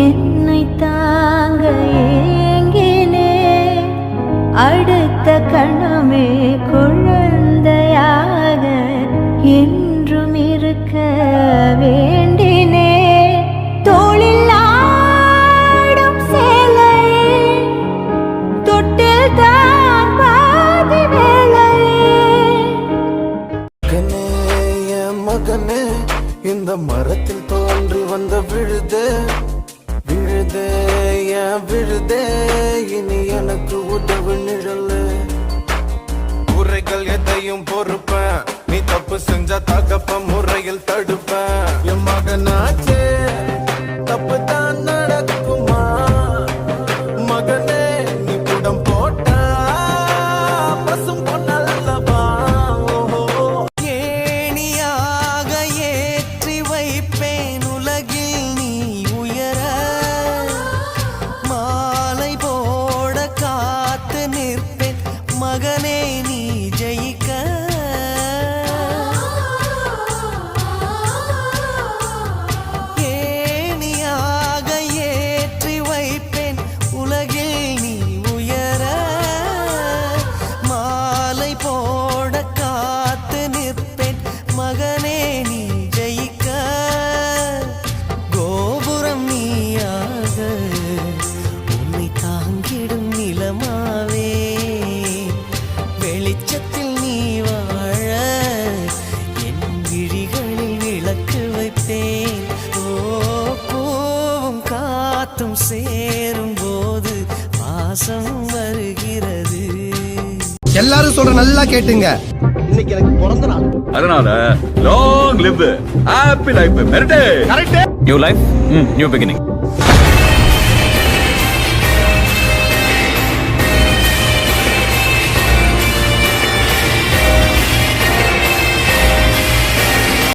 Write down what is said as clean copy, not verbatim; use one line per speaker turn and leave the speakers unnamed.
என்னை தாங்க ஏங்கினே அடுத்த கணமே குழந்தையாக என்றும் இருக்க வேண்டினே தோளில் ஆடும் சேலையே தொட்டில் தான் பாதி வேலையே
மகனே இந்த மரத்தில் தோன்றி வந்த விழுதே விழுதே ஏன் விழுதே இனி எனக்கு உதவு நிழலே குறைகள் எதையும் பொறுப்பேன் நீ தப்பு செஞ்சா தகப்ப முறையில் தடுப்பேன் என் மகனாச்சே தப்பு தான் நடக்குமா மகனே நீ குடம் போட்டா பசும் பொன்னல்லவா
ஏணியாக ஏற்றி வைப்பேன் உலகில் நீ உயர மாலை போட காத்து நிற்பேன் மகனே நீ ஜெயிக்க ஏணியாக ஏற்றி வைப்பேன் உலகில் நீ உயர மாலை போட காத்து நிற்பேன் மகனே நீ ஜெயிக்க கோபுரம் நீயாக உன்னை தாங்கிடும் நிலமாவே வெளிச்சத்தில் நீ வாழ என் விழிகளில் விளக்கு வைப்பேன் ஓ பூவும் காத்தும் சேரும் போது வாசம் வருகிறது.
எல்லாரும் சொல்ற நல்லா கேட்டுங்க.
இன்னைக்கு எனக்கு பிறந்த நாள்
அதனால long live happy life merit correct new life new beginning